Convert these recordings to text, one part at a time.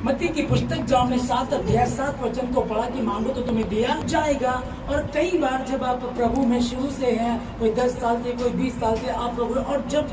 मत्ती की पुस्तक जो हमने 7 अध्याय 7 वचन को पढ़ा कि मांगो तो तुम्हें दिया जाएगा। और कई बार जब आप प्रभु में शुरू से हैं, कोई 10 साल से, कोई 20 साल से आप प्रभु, और जब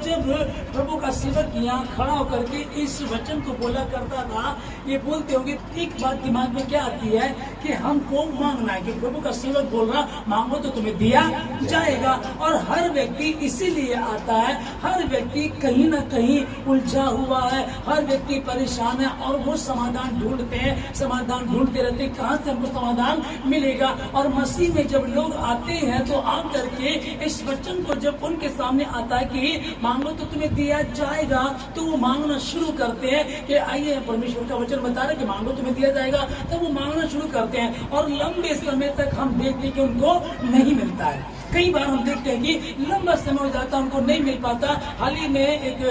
प्रभु का सेवक यहाँ खड़ा होकर के इस वचन को बोला करता था, ये बोलते होंगे, एक बात दिमाग में क्या आती है कि हमको मांगना है, कि प्रभु का सेवक बोल रहा मांगो तो तुम्हें दिया जाएगा। और हर व्यक्ति इसीलिए आता है, हर व्यक्ति कहीं ना कहीं उलझा हुआ है, हर व्यक्ति परेशान है और वो समाधान ढूंढते हैं, समाधान ढूंढते रहते हैं, कहाँ से हमको समाधान मिलेगा। और मसीह में जब लोग आते हैं तो आ करके इस वचन को जब उनके सामने आता है कि मांगो तो तुम्हें दिया जाएगा, तो वो मांगना शुरू करते हैं कि आइए, परमेश्वर का वचन बता रहा है कि मांगो तुम्हें दिया जाएगा, तो वो मांगना शुरू करते हैं। और लंबे समय तक हम देखते हैं कि उनको नहीं मिलता है। कई बार हम देखते हैं कि लंबा समय हो जाता है, उनको नहीं मिल पाता। हाल ही में एक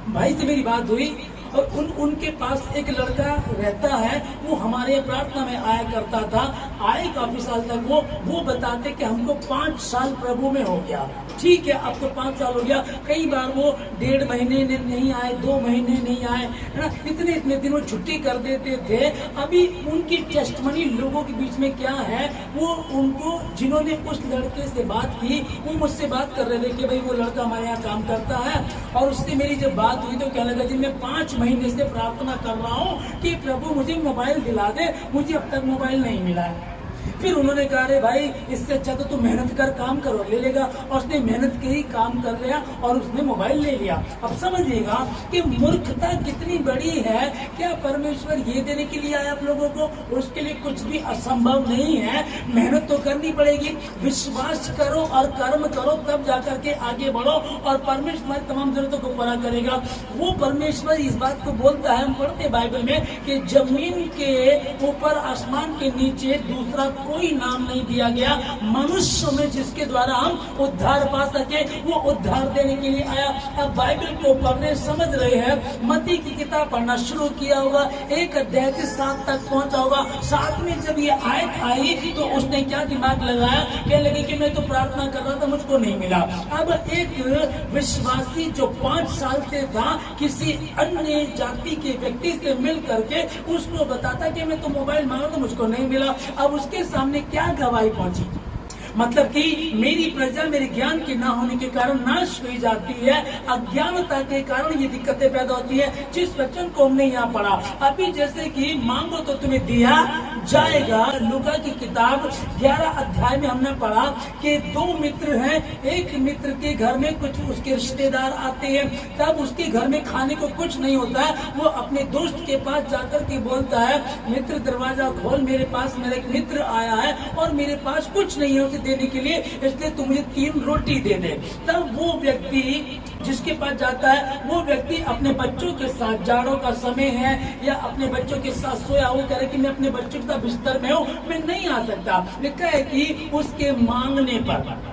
भाई से मेरी बात हुई और उनके पास एक लड़का रहता है, वो हमारे प्रार्थना में आया करता था, आए काफी साल तक। वो बताते कि हमको 5 साल प्रभु में हो गया। ठीक है, अब तो 5 साल हो गया। कई बार वो 1.5 महीने नहीं आए, 2 महीने नहीं आए, है ना, इतने दिन वो छुट्टी कर देते थे। अभी उनकी टेस्टमनी लोगों के बीच में क्या है, वो उनको जिन्होंने उस लड़के से बात की, वो मुझसे बात कर रहे थे कि भाई वो लड़का हमारे यहाँ काम करता है। और उससे मेरी जब बात हुई तो कहने लगा, जी मैं 5 महीने से प्रार्थना कर रहा हूँ कि प्रभु मुझे मोबाइल दिला दे, मुझे अब तक मोबाइल नहीं मिला है। फिर उन्होंने कहा, अरे भाई इससे अच्छा तो तू मेहनत कर, काम करो, ले लेगा। और उसने मेहनत के ही काम कर लिया और उसने मोबाइल ले लिया। अब समझिएगा कि मूर्खता कितनी बड़ी है। क्या परमेश्वर ये देने के लिए आया आप लोगों को? उसके लिए कुछ भी असंभव नहीं है। मेहनत तो करनी पड़ेगी, विश्वास करो और कर्म करो, तब जाकर के आगे बढ़ो और परमेश्वर तमाम जरूरतों को पूरा करेगा। वो परमेश्वर इस बात को बोलता है, हम पढ़ते बाइबल में कि जमीन के ऊपर, आसमान के नीचे दूसरा कोई नाम नहीं दिया गया मनुष्य में जिसके द्वारा हम उद्धार पा सके। वो उद्धार देने के लिए आया। अब बाइबल को पढ़ने समझ रहे हैं, मत्ती की किताब पढ़ना शुरू किया होगा, 1 अध्याय से 7 तक पहुंचा होगा। 7 में जब ये आयत आई तो उसने क्या दिमाग लगाया, कहने लगे कि मैं तो प्रार्थना कर रहा था, मुझको नहीं मिला। अब एक विश्वासी जो 5 साल से था, किसी अन्य जाति के व्यक्ति से मिल करके उसको बताता कि मैं तो मोबाइल मांगा तो मुझको नहीं मिला। अब उसके सामने क्या गवाही पहुंची, मतलब कि मेरी प्रजा मेरे ज्ञान के ना होने के कारण नाश हुई जाती है, अज्ञानता के कारण ये दिक्कतें पैदा होती है। जिस वचन को हमने यहाँ पढ़ा अभी, जैसे कि मांगो तो तुम्हें दिया जाएगा, लूका की किताब 11 अध्याय में हमने पढ़ा कि 2 मित्र हैं। एक मित्र के घर में कुछ उसके रिश्तेदार आते हैं, तब उसके घर में खाने को कुछ नहीं होता है। वो अपने दोस्त के पास जाकर के बोलता है, मित्र दरवाजा खोल, मेरे पास मेरा एक मित्र आया है और मेरे पास कुछ नहीं है देने के लिए, इसलिए तुम मुझे 3 रोटी दे दे। तब वो व्यक्ति जिसके पास जाता है, वो व्यक्ति अपने बच्चों के साथ, जाड़ों का समय है या अपने बच्चों के साथ सोया, वो कह रहे कि मैं अपने बच्चों के साथ बिस्तर में हूँ, मैं नहीं आ सकता। लिखा है कि उसके मांगने पर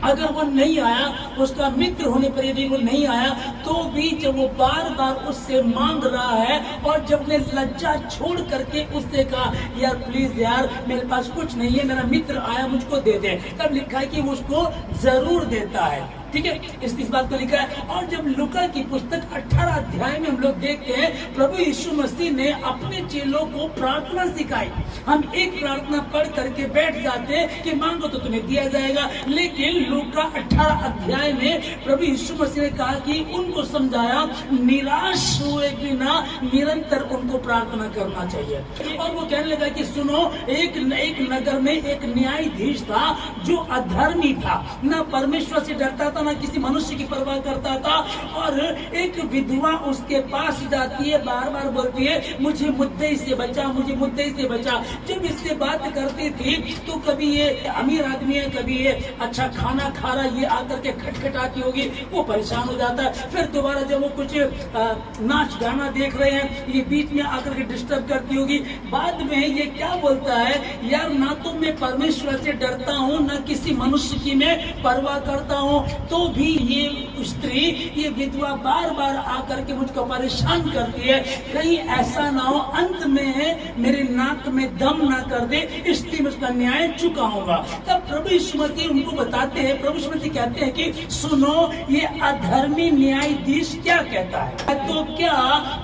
अगर वो नहीं आया, उसका मित्र होने पर यदि वो नहीं आया, तो भी जब वो बार बार उससे मांग रहा है और जब ने लज्जा छोड़ करके उससे कहा, यार प्लीज यार मेरे पास कुछ नहीं है, मेरा मित्र आया मुझको दे दे, तब लिखा है कि वो उसको जरूर देता है। ठीक है, इस बात को लिखा है। और जब लूका की पुस्तक 18 अध्याय में हम लोग देखते हैं, प्रभु यीशु मसीह ने अपने चेलों को प्रार्थना सिखाई। हम एक प्रार्थना पढ़ करके बैठ जाते हैं कि मांगो तो तुम्हें दिया जाएगा, लेकिन लूका 18 अध्याय में प्रभु यीशु मसीह ने कहा कि उनको समझाया, निराश हुए बिना निरंतर उनको प्रार्थना करना चाहिए। और वो कहने लगा कि सुनो, एक नगर में एक न्यायाधीश था जो अधर्मी था, न परमेश्वर से डरता था, ना किसी मनुष्य की परवाह करता था। और एक विधवा उसके पास जाती है, बार बार बोलती है, मुझे मुद्दे से बचा, मुझे मुद्दे से बचा। जब इससे बात करती थी तो कभी ये अमीर आदमी है, कभी ये अच्छा खाना खा रहा, ये आकर के खटखटाती होगी, वो परेशान हो जाता है। फिर दोबारा जब वो कुछ नाच गाना देख रहे हैं, ये बीच में आकर के डिस्टर्ब करती होगी। बाद में ये क्या बोलता है, यार ना तो मैं परमेश्वर से डरता हूँ, ना किसी मनुष्य की मैं परवाह करता हूँ, तो भी ये स्त्री, ये विधवा बार बार आकर के मुझको परेशान करती है, कहीं ऐसा ना हो अंत में मेरे नाक में दम ना कर दे, इसलिए मैं उसका न्याय चुकाऊंगा। तब प्रभु यीशु मसीह उनको बताते हैं, प्रभु यीशु मसीह कहते हैं कि सुनो, ये अधर्मी न्यायाधीश क्या कहता है, तो क्या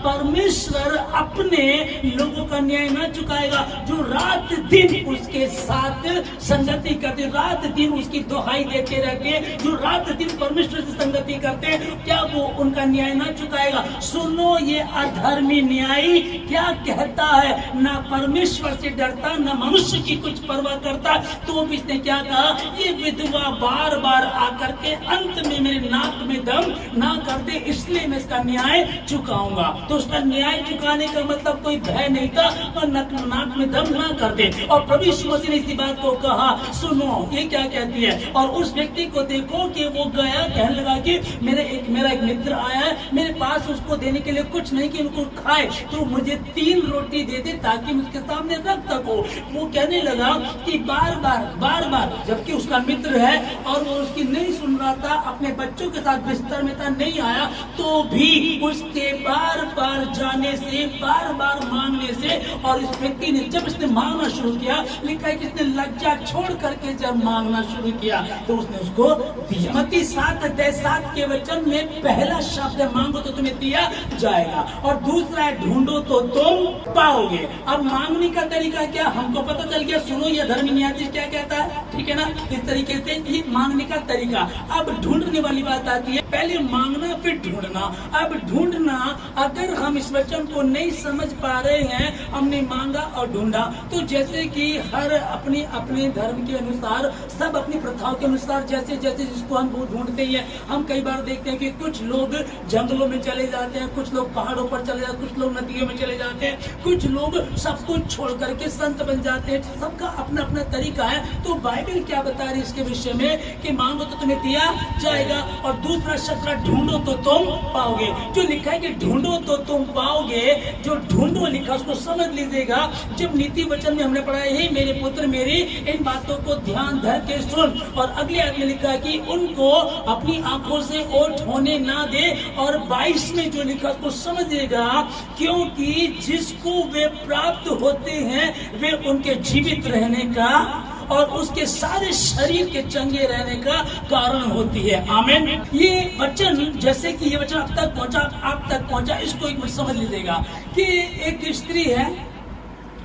परमेश्वर अपने लोगों का न्याय ना चुकाएगा जो रात दिन उसके साथ संगति करते, रात दिन उसकी दुहाई देते रहते, जो रात दिन परमेश्वर से संगति करते, क्या वो उनका न्याय ना चुकाएगा? सुनो, ये अधर्मी न्यायी क्या कहता है, ना परमेश्वर से डरता, ना मनुष्य की कुछ परवाह करता, तो भी इसने क्या कहा, ये विधवा बार बार आकर के अंत में मेरे नाक में दम ना कर दे, इसलिए मैं इसका न्याय चुकाऊंगा। तो उसका न्याय चुकाने का मतलब कोई भय नहीं था, और नाक में दम ना कर दे। और प्रभु यीशु मसीह ने इसी बात को कहा, सुनो ये क्या कहती है। और उस व्यक्ति को देखो कि वो गया, कहने लगा कि मेरा एक मित्र आया है, मेरे पास उसको देने के लिए कुछ नहीं कि उनको खाए, तो मुझे 3 रोटी दे दे ताकि मैं उसके सामने रख सकूं। वो कहने लगा कि बार बार, जबकि उसका मित्र है और वो उसकी नहीं सुन रहा था, अपने बच्चों के साथ बिस्तर में था, नहीं आया, तो भी उसके बार बार जाने से, बार बार मांगने से, और इस व्यक्ति ने जब इसने मांगना शुरू किया, लिखा है कि इसने लज्जा छोड़ करके जब मांगना शुरू किया तो उसने उसको दिया। मत्ती 7:7 के वचन में पहला शब्द है मांगो तो तुम्हें दिया जाएगा, और दूसरा है ढूंढो तो तुम पाओगे। अब मांगने का तरीका क्या, हमको पता चल गया। सुनो, ये धर्मी न्यायाधीश क्या कहता है, ठीक है ना, इस तरीके से ये मांगने का तरीका। अब ढूंढने वाली बात आती है, पहले मांगना फिर ढूंढना। अब ढूंढना, अगर हम इस वचन को नहीं समझ पा रहे हैं, हमने मांगा और ढूंढा, तो जैसे कि हर अपने अपने धर्म के अनुसार, सब अपनी प्रथाओं के अनुसार, जैसे जैसे जिसको हम ढूंढते हैं, हम कई बार देखते हैं कि कुछ लोग जंगलों में चले जाते हैं, कुछ लोग पहाड़ों पर चले जाते हैं, कुछ लोग नदियों में चले जाते हैं, कुछ लोग सब कुछ छोड़ करके संत बन जाते हैं, सबका अपना अपना तरीका है। तो बाइबल क्या बता रही है इसके विषय में कि मांगो तो तुम्हें दिया जाएगा, और दूसरा शब्द ढूंढो तो तुम पाओगे। जो लिखा है कि ढूंढो तो तुम पाओगे, जो ढूंढो लिखा उसको समझ लीजिएगा। जब नीति वचन में हमने पढ़ा है, मेरे पुत्र मेरी इन बातों को ध्यान धर के सुन, और अगले आयत में लिखा है कि उनको अपनी आंखों से ओट होने ना दे, और 22 में जो लिखा उसको समझिएगा, क्योंकि जिसको वे प्राप्त होते हैं वे उनके जीवित रहने का और उसके सारे शरीर के चंगे रहने का कारण होती है। आमीन। ये वचन, जैसे कि ये वचन अब तक पहुंचा, आप तक पहुंचा, इसको एक मिनट समझ लीजिएगा कि एक स्त्री है,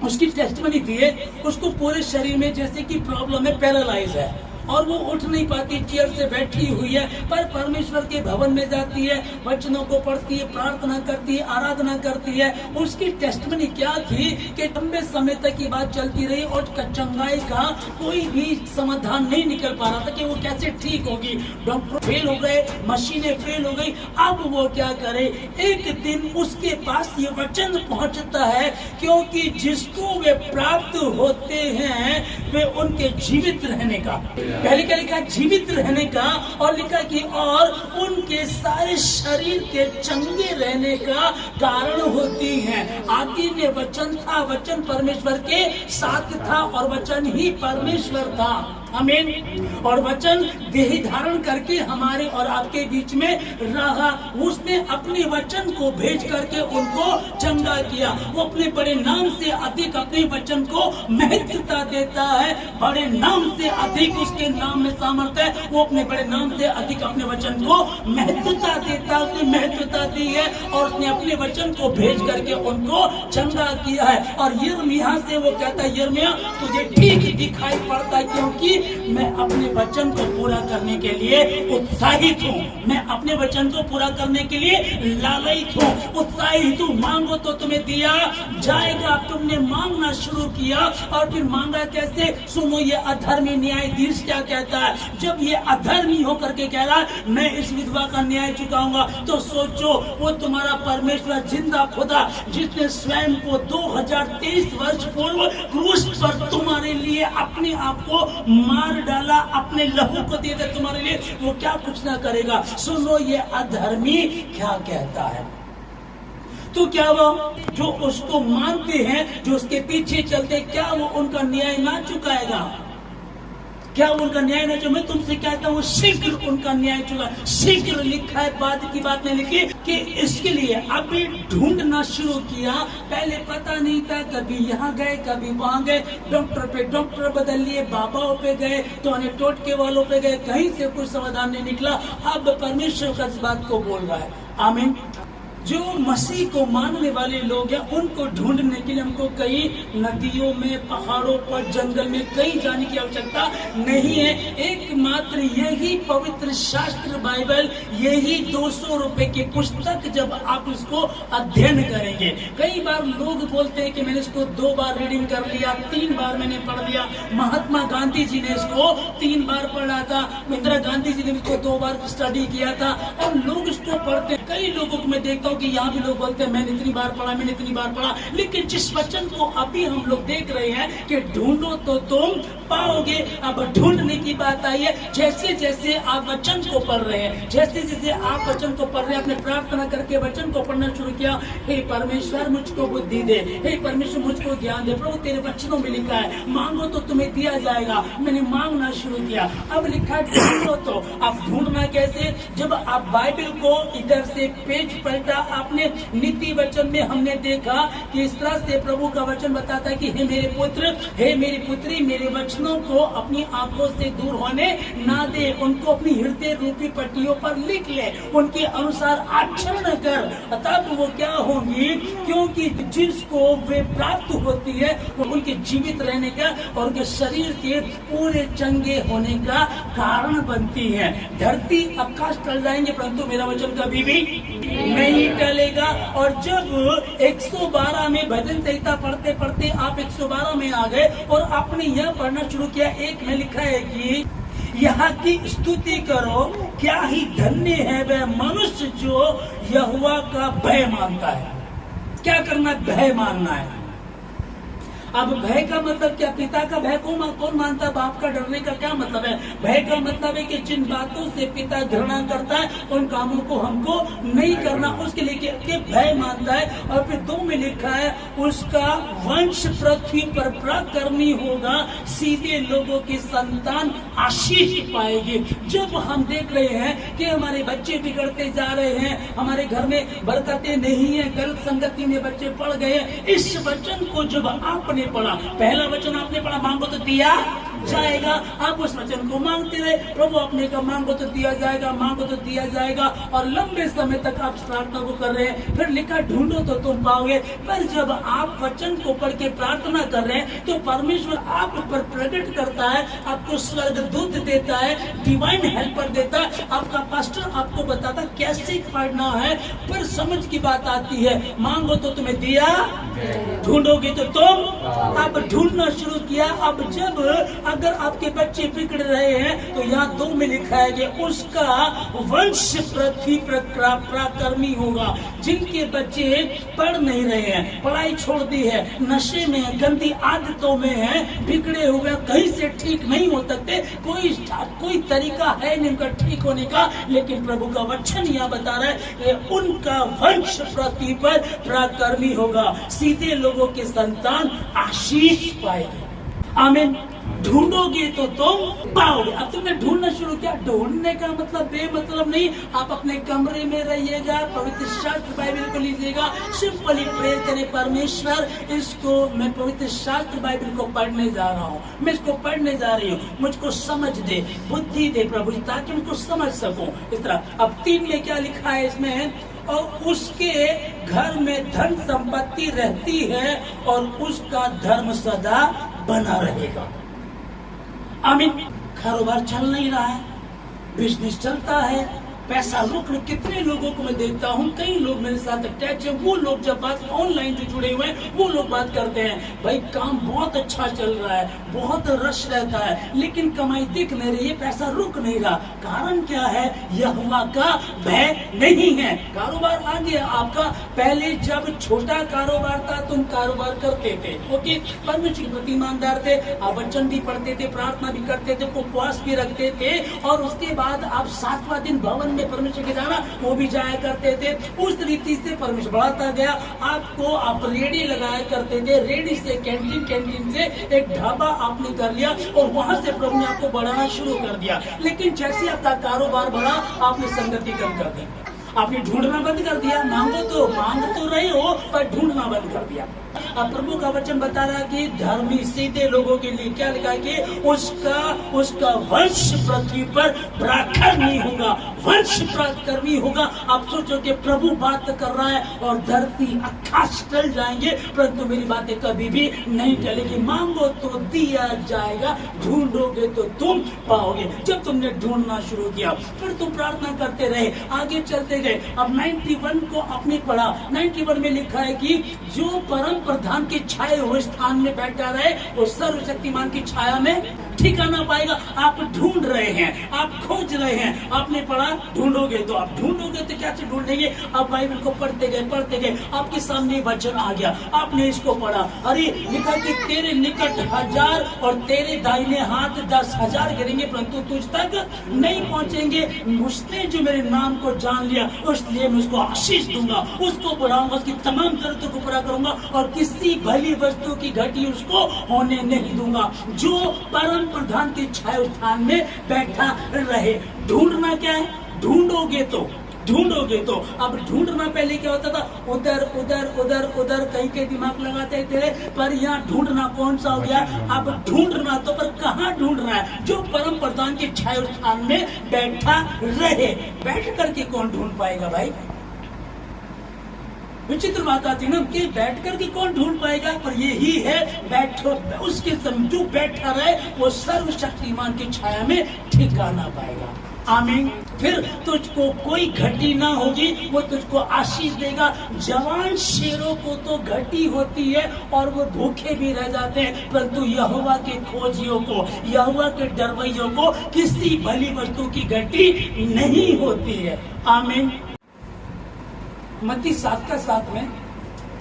उसकी टेस्टमनी दी है, उसको पूरे शरीर में जैसे कि प्रॉब्लम है, पैरालाइज है, और वो उठ नहीं पाती, चेयर से बैठी हुई है, पर परमेश्वर के भवन में जाती है, वचनों को पढ़ती है, प्रार्थना करती है, आराधना करती है। उसकी टेस्टमनी क्या थी कि लंबे समय तक ये बात चलती रही और चंगाई का कोई भी समाधान नहीं निकल पा रहा था कि वो कैसे ठीक होगी। डॉक्टर फेल हो गए, मशीनें फेल हो गई। अब वो क्या करे, एक दिन उसके पास ये वचन पहुंचता है, क्योंकि जिसको वे प्राप्त होते हैं वे उनके जीवित रहने का, पहले क्या लिखा, जीवित रहने का, और लिखा कि और उनके सारे शरीर के चंगे रहने का कारण होती हैं। आदि में वचन था, वचन परमेश्वर के साथ था, और वचन ही परमेश्वर था। आमीन। और वचन देह धारण करके हमारे और आपके बीच में रहा। उसने अपने वचन को भेज करके उनको चंगा किया। वो अपने बड़े नाम से अधिक अपने वचन को महत्वता देता है। बड़े नाम से अधिक उसके नाम में सामर्थ्य है। वो अपने बड़े नाम से अधिक अपने वचन को महत्वता देता, उसने महत्वता दी है, और उसने अपने वचन को भेज करके उनको चंगा किया है। और यिर्मयाह से वो कहता है, यिर्मयाह तुझे ठीक दिखाई पड़ता है, क्योंकि मैं अपने वचन को पूरा करने के लिए उत्साहित हूँ। मैं अपने वचन को पूरा करने के लिए लालयित हूँ, उत्साहित हूँ। मांगो तो तुम्हें दिया जाएगा। तुमने मांगना शुरू किया, और फिर मांगा कैसे? सुनो, ये अधर्मी न्यायाधीश क्या कहता है। जब ये अधर्मी होकर के कह रहा है मैं इस विधवा का न्याय चुकाऊंगा, तो सोचो वो तुम्हारा परमेश्वर जिंदा खुदा, जिसने स्वयं को 2023 वर्ष पूर्व क्रूस पर तुम्हारे लिए अपने आप को मार डाला, अपने लहू को दे दे तुम्हारे लिए, वो क्या कुछ ना करेगा। सुनो, ये अधर्मी क्या कहता है। तो क्या वो जो उसको मानते हैं, जो उसके पीछे चलते, क्या वो उनका न्याय ना चुकाएगा? क्या उनका न्याय न जो मैं तुमसे कहता हूँ शीघ्र उनका न्याय चुका। शीघ्र लिखा है, बाद की बात नहीं लिखी कि इसके लिए अभी ढूंढना शुरू किया। पहले पता नहीं था, कभी यहाँ गए कभी वहां गए, डॉक्टर पे डॉक्टर बदल लिए, बाबाओं पे गए तो अनेक टोटके वालों पे गए, कहीं से कुछ समाधान नहीं निकला। अब परमेश्वर का इस बात को बोल रहा है। आमीन। जो मसीह को मानने वाले लोग हैं उनको ढूंढने के लिए हमको कई नदियों में, पहाड़ों पर, जंगल में कहीं जाने की आवश्यकता नहीं है। एकमात्र यही पवित्र शास्त्र बाइबल, यही 200 रुपए की पुस्तक जब आप इसको अध्ययन करेंगे। कई बार लोग बोलते हैं कि मैंने इसको 2 बार रीडिंग कर लिया, 3 बार मैंने पढ़ लिया। महात्मा गांधी जी ने इसको 3 बार पढ़ा था, इंदिरा गांधी जी ने इसको 2 बार स्टडी किया था, और लोग इसको पढ़ते। कई लोगों को मैं देखता हूँ कि यहाँ भी लोग बोलते हैं मैंने इतनी बार पढ़ा, मैंने इतनी बार पढ़ा। लेकिन जिस वचन को अभी हम लोग देख रहे हैं कि ढूंढो तो तुम पाओगे, अब ढूंढने की बात आई है। जैसे जैसे आप वचन को पढ़ रहे हैं, जैसे जैसे आप वचन को पढ़ रहे हैं, आपने प्रार्थना करके वचन को पढ़ना शुरू किया, हे परमेश्वर मुझको बुद्धि दे, हे परमेश्वर मुझको ज्ञान दे। प्रभु तेरे वचनों में लिखा है मांगो तो तुम्हें दिया जाएगा। मैंने मांगना शुरू किया। अब लिखा है ढूंढो तो। अब ढूंढना कैसे? जब आप बाइबल को इधर से पेज पलटा, आपने नीति वचन में हमने देखा कि इस तरह से प्रभु का वचन बताता है कि हे मेरे पुत्र, हे मेरी पुत्री, मेरे वचनों को अपनी आंखों से दूर होने ना दे, उनको अपनी हृदय रूपी पट्टियों पर लिख ले, उनके अनुसार आचरण कर, तब वो क्या होंगी? क्योंकि जिसको वे प्राप्त होती है वो उनके जीवित रहने का और उनके शरीर के पूरे चंगे होने का कारण बनती है। धरती आकाश टल जाएंगे परंतु मेरा वचन कभी भी नहीं टलेगा। और जब 112 में भजन संहिता पढ़ते पढ़ते आप 112 में आ गए और आपने यह पढ़ना शुरू किया, एक में लिखा है कि यहाँ की स्तुति करो, क्या ही धन्य है वह मनुष्य जो यहोवा का भय मानता है। क्या करना? भय मानना है। अब भय का मतलब क्या? पिता का भय कौन मानता है? बाप का डरने का क्या मतलब है? भय का मतलब है कि जिन बातों से पिता घृणा करता है उन कामों को हमको नहीं करना, उसके लिए भय मानता है। और फिर 2 में लिखा है उसका वंश पृथ्वी पर पराक्रमी होगा, सीधे लोगों की संतान आशीष पाएगी। जब हम देख रहे हैं कि हमारे बच्चे बिगड़ते जा रहे हैं, हमारे घर में बरकतें नहीं है, गलत संगति में बच्चे पड़ गए, इस वचन को जब आपने पढ़ा, पहला वचन आपने पढ़ा मांगो तो दिया जाएगा, आप उस वचन को मांगते रहे। प्रभु अपने का मांगो तो दिया जाएगा, मांगो तो दिया जाएगा, और लंबे समय तक आप प्रार्थना को कर रहे हैं। फिर लिखा ढूंढो तो तुम पाओगे। पर जब आप वचन को पढ़ के प्रार्थना कर रहे हैं तो परमेश्वर आप पर प्रकट करता है, आपको स्वर्गदूत देता है, डिवाइन हेल्पर देता है, आपका पास्टर आपको बताता कैसे पढ़ना है। पर समझ की बात आती है, मांगो तो तुम्हें दिया, ढूंढोगे तो तुम। आप ढूंढना शुरू किया। अब जब अगर आपके बच्चे बिगड़ रहे हैं तो यहाँ 2 में लिखा है कि उसका वंश पृथ्वी पर पराक्रमी होगा। जिनके बच्चे पढ़ नहीं रहे हैं, पढ़ाई छोड़ दी है, नशे में है, गंदी आदतों में है, बिगड़े हुए, कहीं से ठीक नहीं हो सकते, कोई तरीका है नहीं उनका ठीक होने का। लेकिन प्रभु का वचन यहाँ बता रहा है कि उनका वंश पृथ्वी पर पराक्रमी होगा, सीधे लोगों के संतान आशीष पाएगी। आमीन। ढूंढोगे तो तुम पाओगे। अब तुमने ढूंढना शुरू किया। ढूंढने का मतलब बेमतलब नहीं, आप अपने कमरे में रहिएगा, पवित्र शास्त्र बाइबल को लीजिएगा, सिंपली प्रेयर करें, परमेश्वर इसको मैं पवित्र शास्त्र बाइबल को पढ़ने जा रहा हूँ, मैं इसको पढ़ने जा रही हूँ, मुझको समझ दे, बुद्धि दे प्रभु, ताकि मैं उसको समझ सकूं। इस तरह अब 3 में क्या लिखा है इसमें? और उसके घर में धन संपत्ति रहती है और उसका धर्म सदा बना रहेगा। आमीन। कारोबार चल नहीं रहा है, बिजनेस चलता है, पैसा रुक। कितने लोगों को मैं देखता हूँ, कई लोग मेरे साथ अटैच है, वो लोग जब बात ऑनलाइन जो जुड़े हुए हैं वो लोग बात करते हैं, भाई काम बहुत अच्छा चल रहा है, बहुत रश रहता है, लेकिन कमाई दिख नहीं रही है, पैसा रुक नहीं रहा। कारण क्या है? यहोवा का भय नहीं है। कारोबार आ गया आपका। पहले जब छोटा कारोबार था तुम कारोबार करते थे, ओके, परमेश्वर के प्रति ईमानदार थे, आप वचन भी पढ़ते थे, प्रार्थना भी करते थे, उपवास भी रखते थे, और उसके बाद आप 7वां दिन भवन में परमेश्वर के जाना, वो भी जाया करते थे। उस रीति से परमेश्वर बढ़ाता गया। आपको आप रेडी लगाया करते थे, रेडी से कैंटीन, कैंटीन से एक ढाबा आपने कर लिया और वहां से प्रभु ने आपको बढ़ाना शुरू कर दिया। लेकिन जैसे आपका कारोबार बढ़ा, आपने संगति कम कर दी, आपने ढूंढना बंद कर दिया। मांग तो रहे हो पर ढूंढना बंद कर दिया। अब प्रभु का वचन बता रहा है कि धर्मी सीधे लोगों के लिए क्या लिखा है कि उसका वंश पृथ्वी पर बराबर नहीं होगा, वंश पराक्रमी होगा। आप सोचो कि प्रभु बात कर रहा है और धरती आकाश टल जाएंगे, परंतु मेरी बातें कभी भी नहीं टलेगी। मांगो तो दिया जाएगा, ढूंढोगे तो तुम पाओगे। जब तुमने ढूंढना शुरू किया, फिर तुम प्रार्थना करते रहे, आगे चलते गए। अब 91 को आपने पढ़ा, 91 में लिखा है कि जो परम प्रधान की छाए हुए स्थान में बैठा रहे, वो सर्वशक्तिमान की छाया में ठिकाना पाएगा। आप ढूंढ रहे हैं, आप खोज रहे हैं, आपने पढ़ा ढूंढोगे तो आप ढूंढोगे तो क्या से ढूंढेंगे। आप बाइबल को पढ़ते गए, आपके सामने वचन आ गया, आपने इसको पढ़ा। अरे लिखा कि तेरे निकट 1000 और तेरे दाहिने हाथ 10,000 गिरेंगे, परंतु तुझ तक नहीं पहुंचेंगे। उसने जो मेरे नाम को जान लिया, उसलिए मैं उसको आशीष दूंगा, उसको बढ़ाऊंगा, उसकी तमाम जरूरतों को पूरा करूंगा और किसी भली वस्तु की घटी उसको होने नहीं दूंगा। जो परम प्रधान के छाया स्थान में बैठा रहे। ढूंढना क्या है? ढूंढोगे तो। अब ढूंढना पहले क्या होता था? उधर कहीं दिमाग लगाते थे, पर यहाँ ढूंढना कौन सा हो गया? अब ढूंढना तो, पर कहाँ ढूंढना है? जो परम प्रधान के छाया स्थान में बैठा रहे। बैठ करके कौन ढूंढ पाएगा भाई? विचित्र बात आती ना कि बैठ करके कौन ढूंढ पाएगा, पर यही है बैठो, उसके जो बैठा रहे वो सर्वशक्तिमान की छाया में ठिकाना पाएगा। आमीन। फिर तुझको कोई घटी ना होगी, वो तुझको आशीष देगा। जवान शेरों को तो घटी होती है और वो भूखे भी रह जाते हैं, परंतु यहोवा के खोजियों को, यहोवा के डरवैयों को किसी भली वस्तु की घटी नहीं होती है। आमीन। मत्ती 7:7 में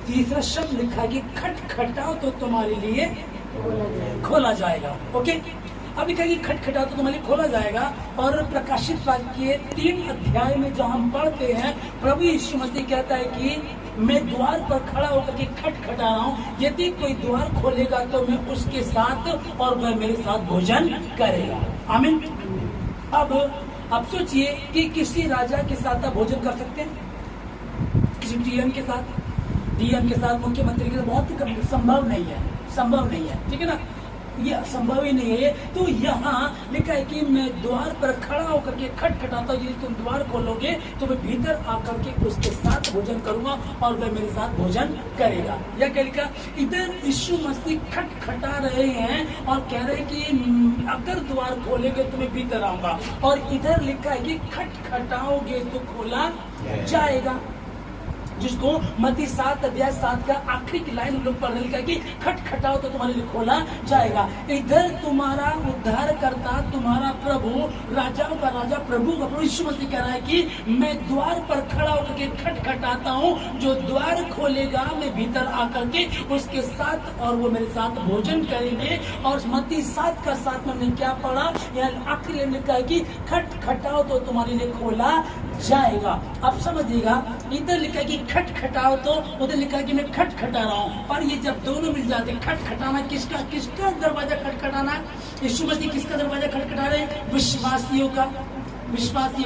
तीसरा शब्द लिखा है कि खटखटाओ तो तुम्हारे लिए खोला जाएगा। ओके, अब लिखा है कि खटखटाओ तो तुम्हारे लिए खोला जाएगा। और प्रकाशित वाक्य 3 अध्याय में जहाँ हम पढ़ते हैं, प्रभु यीशु मसीह कहता है कि मैं द्वार पर खड़ा होकर के खटखटा रहा हूँ, यदि कोई द्वार खोलेगा तो मैं उसके साथ और वह मेरे साथ भोजन करेगा। आमीन। अब सोचिए कि किसी राजा के साथ आप भोजन कर सकते हैं? किसी डीएम के साथ, मुख्यमंत्री के साथ बहुत ही संभव नहीं है, ठीक है ना, ये संभव ही नहीं है। तो यहाँ लिखा है कि मैं द्वार पर खड़ा होकर के खटखटाता हूँ, यदि तुम द्वार खोलोगे तो मैं भीतर आकर के उसके साथ भोजन करूंगा और वह मेरे साथ भोजन करेगा। या क्या लिखा? इधर यीशु मसीह खटखटा रहे हैं और कह रहे हैं कि अगर द्वार खोलेगे तो मैं भीतर आऊंगा, और इधर लिखा है कि खटखटाओगे तो खोला जाएगा, जिसको मत्ती 7:7 का आखिरी लाइन लोग पढ़ने लिखा है कि खटखटाओ तो तुम्हारे लिए खोला जाएगा। इधर तुम्हारा उद्धारकर्ता, तुम्हारा प्रभु, राजाओं का राजा, प्रभु का प्रभु यीशु मसीह कह रहा है कि मैं द्वार पर खड़ा होकर के खटखटाता हूँ, जो द्वार खोलेगा मैं भीतर आकर के उसके साथ और वो मेरे साथ भोजन करेंगे। और मत्ती 7:7 में क्या पढ़ा? यह आखिरी लाइन लिखा है कि खटखटाओ तो तुम्हारे लिए खोला जाएगा। अब समझिएगा, इधर लिखा है कि खटखटाओ तो, उधर लिखा है कि मैं खटखटा रहा हूँ। और ये जब दोनों मिल जाते, खटखटाना किसका दरवाजा खटखटाना? यीशु मसीह किसका दरवाजा खटखटा रहे? विश्वासियों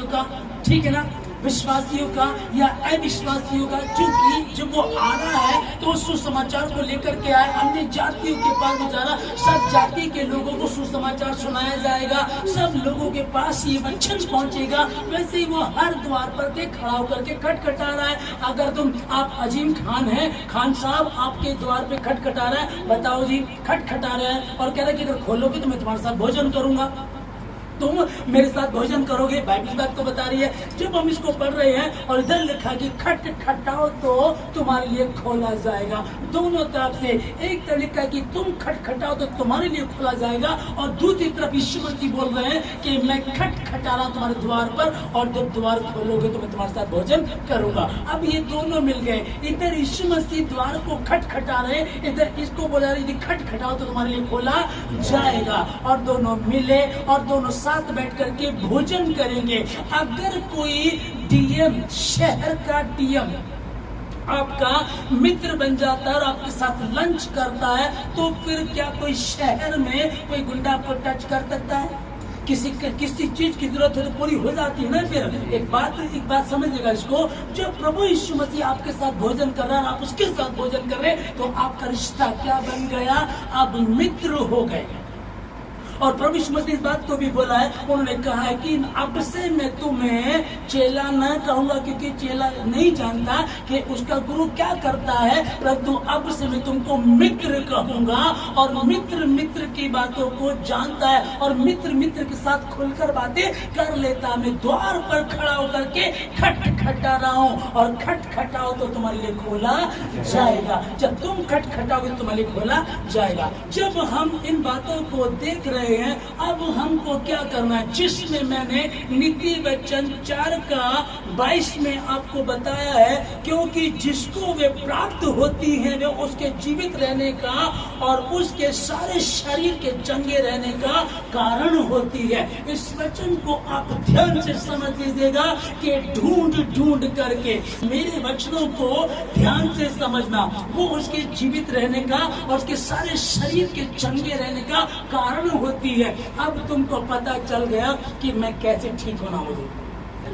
का, ठीक है ना, विश्वासियों का या अविश्वासियों का। क्योंकि जब वो आ रहा है तो सुसमाचार को लेकर के आए, अन्य जातियों के पास बेचारा, सब जाति के लोगों को सुसमाचार सुनाया जाएगा, सब लोगों के पास ये वचन पहुंचेगा। वैसे ही वो हर द्वार पर के खड़ा होकर के खटखटा रहा है। अगर आप अजीम खान हैं, खान साहब आपके द्वार पे खटखटा रहा है, बताओ जी, खटखटा रहा है और कह रहा है कि अगर खोलोगे तो मैं तुम्हारे साथ भोजन करूंगा, तुम मेरे साथ भोजन करोगे। बाइबल बात को बता रही है। जब हम इसको पढ़ रहे हैं और इधर लिखा कि खटखटाओ तो तुम्हारे लिए खोला जाएगा, दोनों तरफ से, एक तरफ लिखा है कि तुम खटखटाओ तो तुम्हारे लिए खोला जाएगा, और दूसरी तरफ यीशु मसीह बोल रहे हैं कि मैं खटखटा रहा हूं तुम्हारे द्वार पर, और जब द्वार खोलोगे तो मैं तुम्हारे साथ भोजन करूंगा। अब ये दोनों मिल गए। इधर यीशु मसीह द्वार को खटखटा रहे, इधर इसको बोला रही खटखटाओ तो तुम्हारे लिए खोला जाएगा, और दोनों मिले और दोनों साथ बैठ करके भोजन करेंगे। अगर कोई डीएम, शहर का डीएम आपका मित्र बन जाता है और आपके साथ लंच करता है, तो फिर क्या कोई शहर में कोई गुंडा आपको टच कर सकता है? किसी चीज की जरूरत है तो पूरी हो जाती है ना। फिर एक बात समझिएगा इसको, जब प्रभु यीशु मसीह आपके साथ भोजन कर रहा है, आप उसके साथ भोजन कर रहे हैं, तो आपका रिश्ता क्या बन गया? आप मित्र हो गए। और प्रभु यीशु मसीह इस बात को भी बोला है, उन्होंने कहा है कि अब से मैं तुम्हें चेला न कहूंगा, क्योंकि चेला नहीं जानता कि उसका गुरु क्या करता है, परंतु अब से मैं तुमको मित्र कहूंगा। और मित्र की बातों को जानता है और मित्र के साथ खुलकर बातें कर लेता। मैं द्वार पर खड़ा होकर के खटखटा रहा हूँ, और खटखटाओ तो तुम्हारे लिए खोला जाएगा। जब तुम खटखटाओगे तुम्हारे लिए खोला जाएगा। जब हम इन बातों को देख रहे हैं, अब हमको क्या करना है, जिसमें मैंने नीति वचन 4:22 में आपको बताया है, क्योंकि जिसको वे प्राप्त होती हैं वे उसके जीवित रहने का और उसके सारे शरीर के चंगे रहने का कारण होती है। इस वचन को आप ध्यान से समझ लीजिएगा कि ढूंढ करके मेरे वचनों को ध्यान से समझना, वो उसके जीवित रहने का और उसके सारे शरीर के चंगे रहने का कारण होती है। अब तुमको पता चल गया कि मैं कैसे ठीक होना। मुझे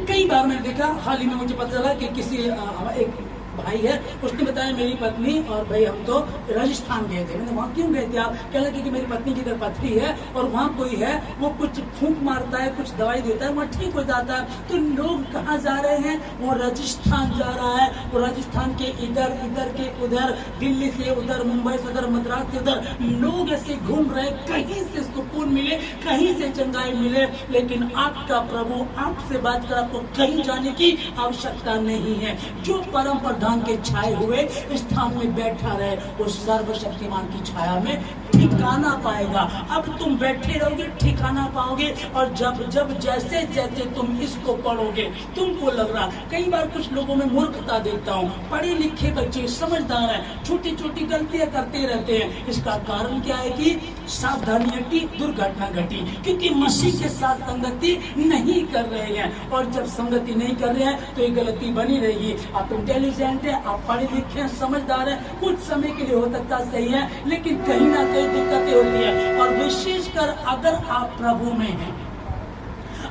कई बार मैंने देखा, हाल ही में मुझे पता चला कि किसी एक भाई है, उसने बताया मेरी पत्नी और भाई हम तो राजस्थान गए थे। मैंने वहाँ क्यों गए थे आप? कह लगे कि मेरी पत्नी की इधर पथरी है और वहाँ कोई है, वो कुछ फूंक मारता है, कुछ दवाई देता है, वहाँ ठीक हो जाता है। तो लोग कहाँ जा रहे हैं? वो राजस्थान जा रहा है। वो राजस्थान के इधर के उधर, दिल्ली से उधर, मुंबई से उधर, मद्रास से उधर, लोग ऐसे घूम रहे, कहीं से सुकून मिले, कहीं से चंगाई मिले। लेकिन आपका प्रभु आपसे बात कर, आपको कहीं जाने की आवश्यकता नहीं है। जो परम प्रधान के छाए हुए स्थान में बैठा रहे, वो सर्वशक्तिमान की छाया में ठिकाना पाएगा। अब तुम बैठे रहोगे, ठिकाना पाओगे। और जब जैसे तुम इसको पढ़ोगे, तुमको लग रहा, कई बार कुछ लोगों में मूर्खता देखता हूँ, पढ़े लिखे बच्चे समझदार हैं, छोटी छोटी गलतियां करते रहते हैं। इसका कारण क्या है कि सावधानी हटी, दुर्घटना घटी, क्योंकि मसीह के साथ संगति नहीं कर रहे हैं। और जब संगति नहीं कर रहे हैं तो ये गलती बनी रहेगी। आप इंटेलिजेंट है, आप पढ़े लिखे हैं, समझदार है, कुछ समय के लिए हो सकता सही है, लेकिन कहीं ना कहीं दिक्कतें होती है। और विशेषकर अगर आप प्रभु में हैं,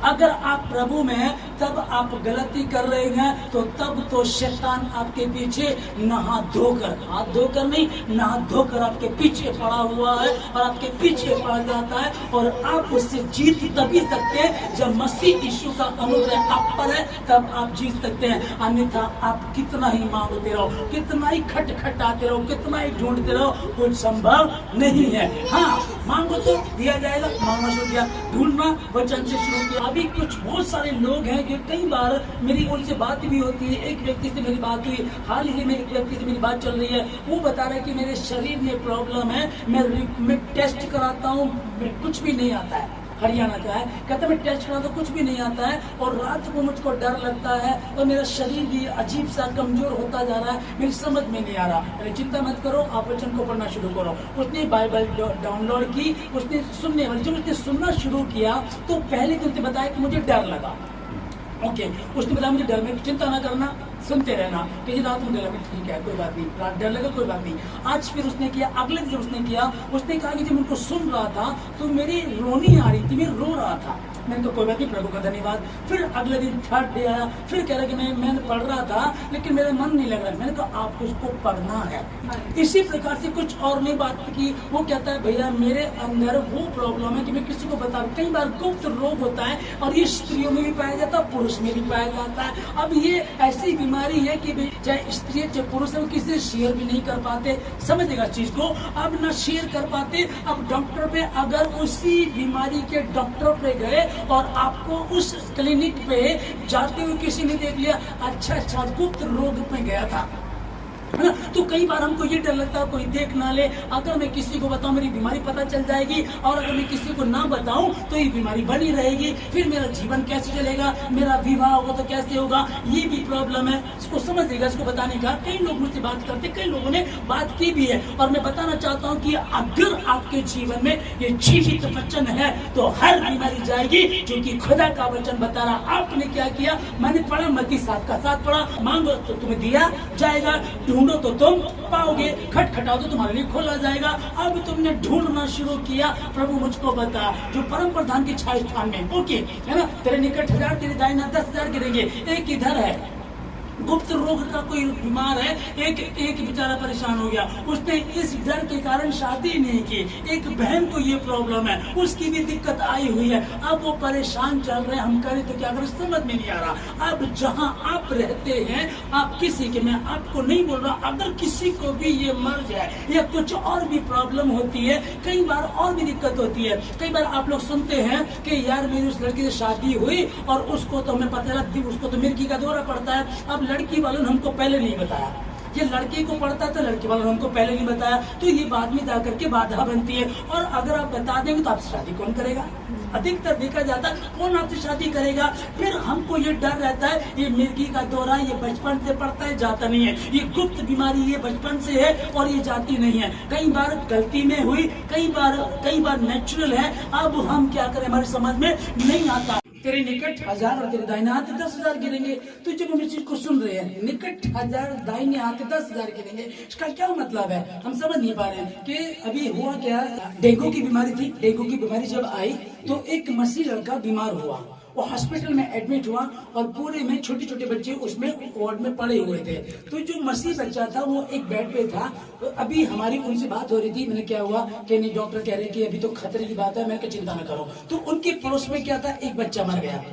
अगर आप प्रभु में हैं, तब आप गलती कर रहे हैं, तो तब तो शैतान आपके पीछे नहा धोकर, हाथ धोकर नहीं, नहा धोकर आपके पीछे पड़ा हुआ है और आपके पीछे पड़ जाता है। और आप उससे जीत तभी सकते हैं जब मसीह यीशु का अनुग्रह आप पर है, तब आप जीत सकते हैं। अन्यथा आप कितना ही मांगते रहो, कितना ही खटखटाते रहो, कितना ही ढूंढते रहो, कुछ संभव नहीं है। हाँ, मांगो तो दिया जाएगा, मांगना शुरू किया, ढूंढना वचन से शुरू किया। अभी कुछ बहुत सारे लोग हैं कि कई बार मेरी उनसे बात भी होती है। एक व्यक्ति से मेरी बात हुई, हाल ही में एक व्यक्ति से मेरी बात चल रही है। वो बता रहा है कि मेरे शरीर में प्रॉब्लम है, मैं टेस्ट कराता हूँ, कुछ भी नहीं आता है। हरियाणा का है, कहता मैं टेस्ट करा तो कुछ भी नहीं आता है, और रात को मुझको डर लगता है और मेरा शरीर भी अजीब सा कमजोर होता जा रहा है, मेरी समझ में नहीं आ रहा। अरे चिंता मत करो, आप वचन को पढ़ना शुरू करो। उसने बाइबल डाउनलोड की, उसने सुनने वाली, जब उसने सुनना शुरू किया तो पहले तो उसने बताया कि मुझे डर लगा। ओके, उसने बताया मुझे डर में, चिंता ना करना, सुनते रहना कि रात में डर लगे, ठीक है कोई बात नहीं, रात डर लगे कोई बात नहीं। आज फिर उसने किया, अगले दिन उसने किया, उसने कहा कि जब उनको सुन रहा था तो मेरी रोनी आ रही थी, मैं रो रहा था। मैंने तो कोई बात नहीं, प्रभु का धन्यवाद। फिर अगले दिन थर्ड डे आया, फिर कह रहा कि मैंने पढ़ रहा था लेकिन मेरा मन नहीं लग रहा। मैंने कहा आपको उसको पढ़ना है। इसी प्रकार से कुछ और नहीं बात की। वो कहता है भैया मेरे अंदर वो प्रॉब्लम है कि मैं किसी को बता, कई बार गुप्त रोग होता है और ये स्त्रियों में भी पाया जाता है, पुरुष में भी पाया जाता है। अब ये ऐसी बीमारी है कि चाहे स्त्री चाहे पुरुष है, वो किसी से शेयर भी नहीं कर पाते। समझेगा चीज को, अब ना शेयर कर पाते। अब डॉक्टर पे, अगर उसी बीमारी के डॉक्टर पे गए और आपको उस क्लिनिक पे जाते हुए किसी ने देख लिया, अच्छा गुप्त रोग पे गया था, है ना। तो कई बार हमको ये डर लगता है कोई देख ना ले, अगर मैं किसी को बताऊं मेरी बीमारी पता चल जाएगी, और अगर मैं किसी को ना बताऊं तो ये बीमारी बनी रहेगी, फिर मेरा जीवन कैसे चलेगा, मेरा विवाह होगा तो कैसे होगा, ये भी प्रॉब्लम है। इसको समझिएगा, इसको बताने का कई लोग मुझसे बात करते, कई लोगों ने बात की भी है। और मैं बताना चाहता हूँ कि अगर आपके जीवन में ये जीवित वचन है तो हर बीमारी जाएगी, क्योंकि खुदा का वचन बता रहा। आपने क्या किया, मैंने पढ़ा मत्ती 7:7 पढ़ा, मांगो तो तुम्हें दिया जाएगा, ढूंढो तो तुम पाओगे, खटखटाओ तो तुम्हारे लिए खोला जाएगा। अब तुमने ढूंढना शुरू किया, प्रभु मुझको बता, जो परम प्रधान की छाया स्थान में, ओके है ना, तेरे निकट 1000, तेरे दाहिने 10,000 गिरेंगे, एक इधर है गुप्त रोग का कोई बीमार है, एक बेचारा परेशान हो गया, उसने इस डर के कारण शादी नहीं की, एक बहन को ये प्रॉब्लम है, उसकी भी दिक्कत आई हुई है, अब वो परेशान चल रहे हैं, हम करें तो क्या करें समझ में नहीं आ रहा। अब जहां आप रहते हैं, आप किसी के, मैं आपको नहीं बोल रहा, अगर किसी को भी ये मर जाए या कुछ और भी प्रॉब्लम होती है, कई बार और भी दिक्कत होती है। कई बार आप लोग सुनते हैं कि यार मेरी उस लड़की से शादी हुई और उसको तो हमें पता लगा, उसको तो मिर्गी का दौरा पड़ता है। अब लड़की वालों ने हमको पहले नहीं बताया, ये लड़की को पड़ता था, लड़की वालों ने हमको पहले नहीं बताया, तो ये बाद में जाकर के बाधा बनती है। और अगर आप बता देंगे तो आपसे शादी कौन करेगा, अधिकतर देखा जाता है कौन आपसे शादी करेगा। फिर हमको ये डर रहता है, ये मिर्गी का दौरा ये बचपन से पड़ता है, जाता नहीं है, ये गुप्त बीमारी ये बचपन से है और ये जाती नहीं है। कई बार गलती में हुई, कई बार नेचुरल है। अब हम क्या करें, हमारी समझ में नहीं आता। तेरे निकट 1000 और तेरे दाहिने हाथ 10,000 गिरेंगे। तो जब हम इस चीज को सुन रहे हैं, निकट 1000 दाहिने हाथ 10,000 गिरेंगे, इसका क्या मतलब है, हम समझ नहीं पा रहे हैं। कि अभी हुआ क्या, डेंगू की बीमारी थी, डेंगू की बीमारी जब आई तो एक मसीह लड़का बीमार हुआ, वो हॉस्पिटल में एडमिट हुआ और पूरे में छोटे छोटे बच्चे उसमें वार्ड में पड़े हुए थे। तो जो मसीह बच्चा था वो एक बेड पे था। तो अभी हमारी उनसे बात हो रही थी, मैंने क्या हुआ कि नहीं, डॉक्टर कह रहे कि अभी तो खतरे की बात है, मैंने कहा चिंता न करो। तो उनके पड़ोस में क्या था, एक बच्चा मर गया।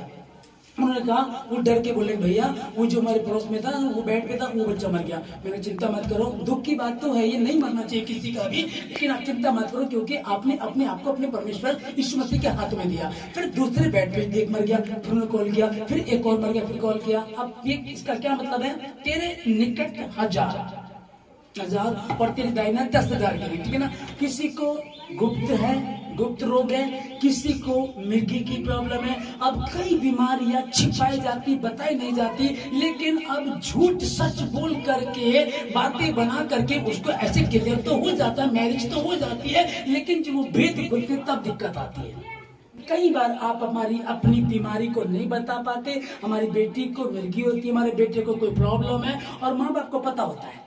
उन्होंने कहा, वो डर के बोले भैया वो जो हमारे पड़ोस में था वो बेड पे था, वो बच्चा मर गया। मैंने चिंता मत करो, दुख की बात तो है, ये नहीं मरना चाहिए किसी का भी, लेकिन आप चिंता मत करो क्योंकि आपने अपने आप को अपने परमेश्वर यीशु मसीह के हाथ में दिया। फिर दूसरे बेड पे एक मर गया, फिर उन्होंने कॉल किया, फिर एक और मर गया, फिर कॉल किया। अब ये इसका क्या मतलब है, तेरे निकट 1000 और तेरे दाहिना 10,000 गिरे, ठीक है ना। किसी को गुप्त है, गुप्त रोग है, किसी को मिर्गी की प्रॉब्लम है। अब कई बीमारियां छिपाई जाती, बताई नहीं जाती, लेकिन अब झूठ सच बोल करके, बातें बना करके उसको ऐसे क्लियर तो हो जाता है, मैरिज तो हो जाती है, लेकिन जब वो भेद खुलते तब दिक्कत आती है। कई बार आप हमारी अपनी बीमारी को नहीं बता पाते, हमारी बेटी को मिर्गी होती है, हमारे बेटे को कोई प्रॉब्लम है, और माँ बाप को पता होता है,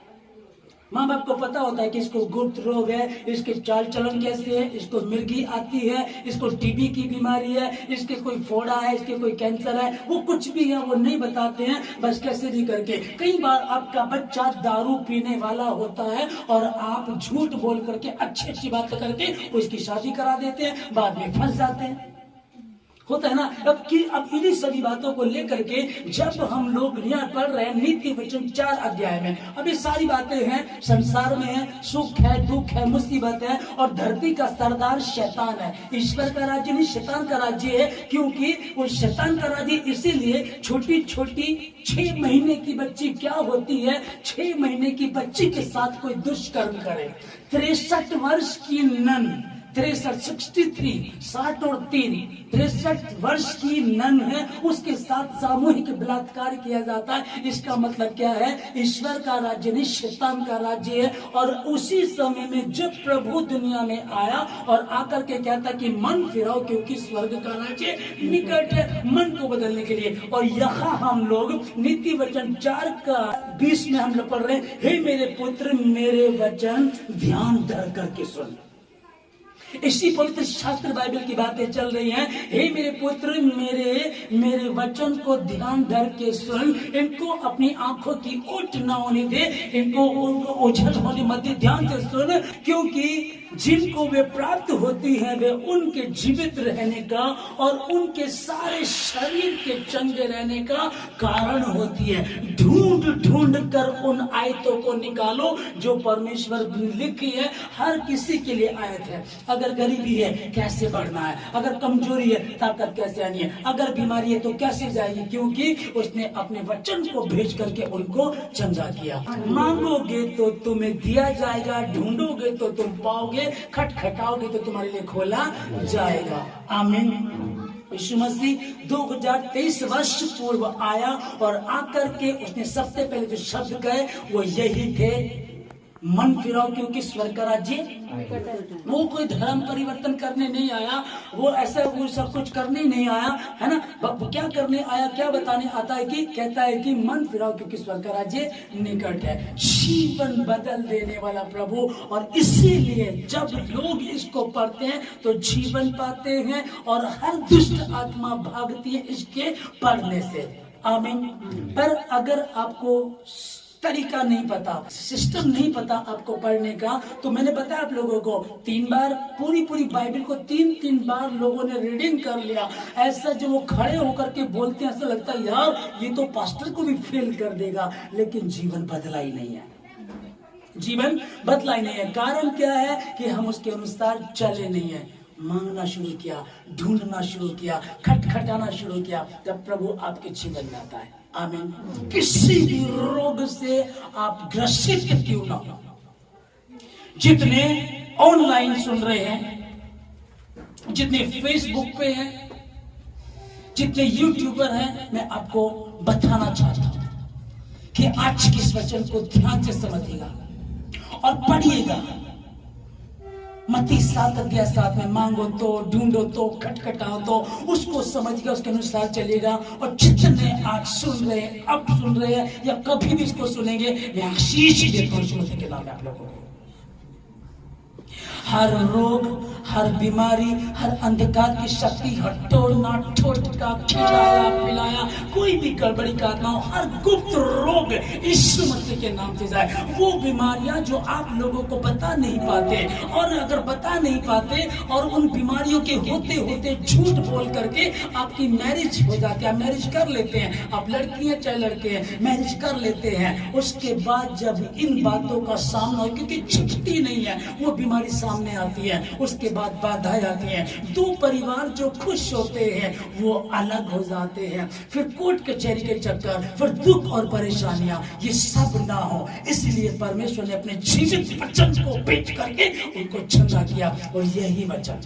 माँ बाप को पता होता है कि इसको गुप्त रोग है, इसके चाल चलन कैसे है, इसको मिर्गी आती है, इसको टीबी की बीमारी है, इसके कोई फोड़ा है, इसके कोई कैंसर है, वो कुछ भी है वो नहीं बताते हैं, बस कैसे भी करके। कई बार आपका बच्चा दारू पीने वाला होता है और आप झूठ बोल करके अच्छी अच्छी बातें करके उसकी शादी करा देते हैं, बाद में फंस जाते हैं, होता है ना। अब इन्हीं सभी बातों को लेकर के जब हम लोग यहाँ पढ़ रहे हैं नीति वचन 4 अध्याय में, अब ये सारी बातें हैं, संसार में है, सुख है, दुख है, मुसीबत है, और धरती का सरदार शैतान है। ईश्वर का राज्य नहीं, शैतान का राज्य है, क्योंकि वो शैतान का राज्य इसीलिए छोटी छोटी 6 महीने की बच्ची क्या होती है, 6 महीने की बच्ची के साथ कोई दुष्कर्म करे, 63 वर्ष की नन, 60 और 3 63 वर्ष की नन है, उसके साथ सामूहिक बलात्कार किया जाता है। इसका मतलब क्या है, ईश्वर का राज्य नहीं, शैतान का राज्य है। और उसी समय में जब प्रभु दुनिया में आया और आकर के कहता कि मन फिराओ क्योंकि स्वर्ग का राज्य निकट है, मन को बदलने के लिए। और यहाँ हम लोग नीति वचन 4 का 20 में हम लोग पढ़ रहे हैं, हे मेरे पुत्र मेरे वचन ध्यान धर करके सुन। इसी पवित्र शास्त्र बाइबल की बातें चल रही हैं। हे मेरे पुत्र मेरे वचन को ध्यान धर के सुन, इनको अपनी आंखों की ओट न होने दे, इनको ओझल होने मत दे, ध्यान से सुन, क्योंकि जिनको वे प्राप्त होती है वे उनके जीवित रहने का और उनके सारे शरीर के चंगे रहने का कारण होती है। ढूंढ ढूंढ कर उन आयतों को निकालो जो परमेश्वर लिखी है, हर किसी के लिए आयत है। अगर गरीबी है कैसे बढ़ना है, अगर कमजोरी है ताकत कैसे आनी है, अगर बीमारी है तो कैसे जाएगी, क्योंकि उसने अपने वचन को भेज करके उनको चंगा किया। मांगोगे तो तुम्हें दिया जाएगा, ढूंढोगे तो तुम पाओगे, खटखटाओगे तो तुम्हारे लिए खोला जाएगा। आमीन। यीशु मसीह 2023 वर्ष पूर्व आया और आकर के उसने सबसे पहले जो शब्द कहे वो यही थे, मन फिराओ क्योंकि स्वर्ग का राज्य। वो कोई धर्म परिवर्तन करने नहीं आया, वो ऐसा वो सब कुछ करने नहीं आया, है ना। क्या करने आया, क्या बताने आता है कि कहता है कि मन फिराओ क्योंकि स्वर्ग का राज्य निकट है। जीवन बदल देने वाला प्रभु, और इसीलिए जब लोग इसको पढ़ते हैं तो जीवन पाते हैं और हर दुष्ट आत्मा भागती है इसके पढ़ने से। आमीन। पर अगर आपको तरीका नहीं पता, सिस्टम नहीं पता आपको पढ़ने का, तो मैंने बताया आप लोगों को 3 बार पूरी बाइबल को 3 बार लोगों ने रीडिंग कर लिया। ऐसा जो वो खड़े होकर के बोलते हैं ऐसा लगता है यार ये तो पास्टर को भी फेल कर देगा, लेकिन जीवन बदला ही नहीं है। जीवन बदला ही नहीं है। कारण क्या है कि हम उसके अनुसार चले नहीं है। मांगना शुरू किया, ढूंढना शुरू किया, खटखटाना शुरू किया, तब प्रभु आपके जीवन में आता है। आमीन। किसी भी रोग से आप ग्रसित क्यों ना हो, जितने ऑनलाइन सुन रहे हैं, जितने फेसबुक पे हैं, जितने यूट्यूबर हैं, मैं आपको बताना चाहता हूं कि आज के इस वचन को ध्यान से समझिएगा और पढ़िएगा। मत्ती 7:7 में मांगो तो, ढूंढो तो, खटखटाओ तो, उसको समझिएगा, उसके अनुसार चलिएगा। और जितने आज सुन रहे हैं, अब सुन रहे हैं या कभी भी इसको सुनेंगे, मैं आशीष देता हूं मसीह के नाम में आप लोगों को। हर रोग, हर बीमारी, हर अंधकार की शक्ति, हर टोना टोटका, खिलाया पिलाया, कोई भी गड़बड़ी का ना हो, हर गुप्त रोग यीशु मसीह के नाम से जाए। वो बीमारियां जो आप लोगों को बता नहीं पाते, और अगर बता नहीं पाते और उन बीमारियों के होते होते झूठ बोल करके आपकी मैरिज हो जाती है, आप मैरिज कर लेते हैं, आप लड़की हैं चाहे लड़के हैं, मैरिज कर लेते हैं। उसके बाद जब इन बातों का सामना हो, क्योंकि छुपती नहीं है, वो बीमारी सामने आती है, उसके बाद बाधाएं आती हैं। 2 परिवार जो खुश होते हैं वो अलग हो जाते हैं, फिर कोर्ट कचहरी के चक्कर, फिर दुख और परेशानियां, ये सब ना हो, इसलिए परमेश्वर ने अपने जीवित वचन को भेज करके उनको चंगा किया। और यही वचन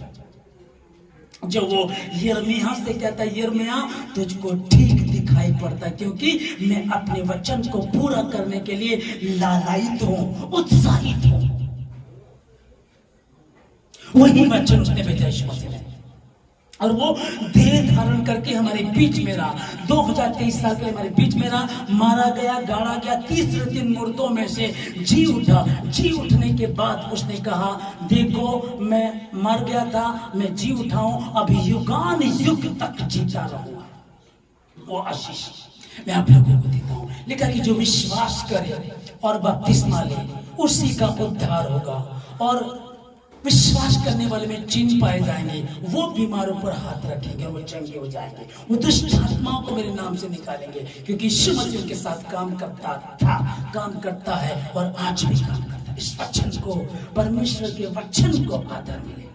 जो वो यिर्मयाह से कहता है, यिर्मयाह तुझको ठीक दिखाई पड़ता, क्योंकि मैं अपने वचन को पूरा करने के लिए लालायित हूं, उत्साहित हूं। वही वचन उसने भेजा यीशु मसीह ने, और वो देह धारण करके हमारे बीच में रहा। 2023 साल के लिए हमारे बीच में रहा, मारा गया, गाड़ा गया, तीसरे दिन मुर्दों में से जी उठा। जी उठने के बाद उसने कहा, देखो मैं मर गया था, मैं जी उठा हूं, अभी युगान युग तक जीता रहूंगा। वो आशीष मैं आप लोगों को देता हूं। लिखा कि जो विश्वास करे और बपतिस्मा ले उसी का उद्धार होगा, और विश्वास करने वाले में चिन्ह पाए जाएंगे। वो बीमारों पर हाथ रखेंगे, वो चंगे हो जाएंगे, वो दुष्ट आत्माओं को मेरे नाम से निकालेंगे, क्योंकि यीशु मसीह उनके साथ काम करता था, काम करता है और आज भी काम करता है। इस वचन को, परमेश्वर के वचन को आदर मिले।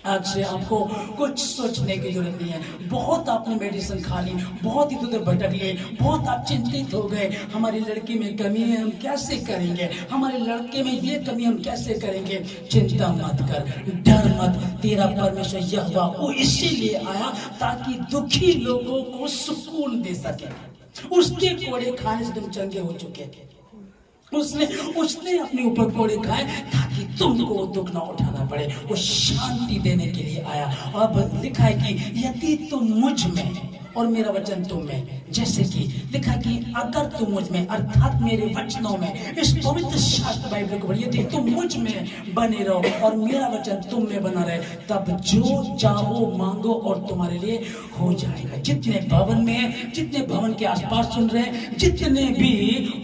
आज से आपको कुछ सोचने की जरूरत नहीं है। बहुत आपने मेडिसिन खा ली, बहुत इधर उधर भटक लिए, बहुत आप चिंतित हो गए, हमारी लड़की में कमी है, हम कैसे करेंगे, हमारे लड़के में ये कमी हम कैसे करेंगे। चिंता मत कर, डर मत, तेरा परमेश्वर यहोवा वो इसीलिए आया ताकि दुखी लोगों को सुकून दे सके। उसके कोड़े खाने से तुम चंगे हो चुके थे, उसने अपने ऊपर कोड़े खाए ताकि तुमको दुख ना उठाना पड़े। वो शांति देने के लिए आया। अब लिखा है कि यदि तुम मुझ में और मेरा वचन तुम में, जैसे कि लिखा कि अगर तुम मुझ में अर्थात मेरे वचनों में, इस पवित्र शास्त्र बाइबल को पढ़िए, तो तुम मुझ में बने रहो और मेरा वचन तुम में बना रहे, तब जो चाहो मांगो और तुम्हारे लिए हो जाएगा। जितने भवन में, जितने भवन के आसपास सुन रहे हैं, जितने भी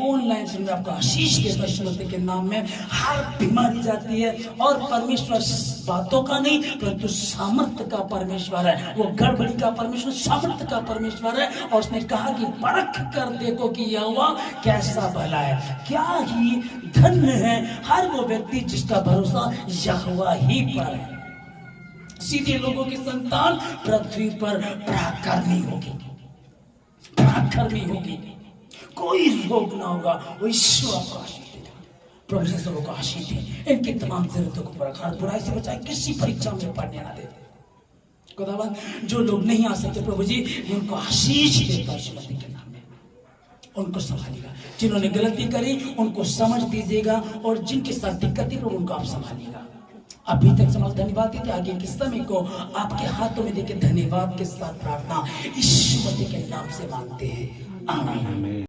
ऑनलाइन सुन रहे हैं, आपका आशीष के के नाम में हर बीमारी जाती है। और परमेश्वर बातों का नहीं परंतु सामर्थ्य का परमेश्वर है। वो गड़बड़ी का परमेश्वर, सामर्थ्य का परमेश्वर है। और उसने कहा कि परख कर देखो कि यहोवा कैसा भला है। क्या ही धन्य है हर वो व्यक्ति जिसका भरोसा यहोवा ही पर है। सीधे लोगों की संतान पृथ्वी पर पराक्रमी होगी, पराक्रमी होगी, कोई रोग ना होगा। वो ईश्वर आपको आशीष देगा। प्रभु जी सबको आशीष दे, इनकी तमाम जरूरतों को पूरा कर, बुराई से बचाए, किसी परीक्षा में पढ़ने ना दे। खुदावन जो लोग नहीं आ सकते प्रभु जी, उनको आशीष देता श्रीमती के नाम में, उनको संभालिएगा। जिन्होंने गलती करी उनको समझ दीजिएगा, और जिनके साथ दिक्कत थी प्रभु उनको आप संभालिएगा। अभी तक समझ धन्यवाद देते, आगे के समय को आपके हाथों में देके धन्यवाद के साथ प्रार्थना यीशु मसीह के नाम से मांगते हैं, आमीन।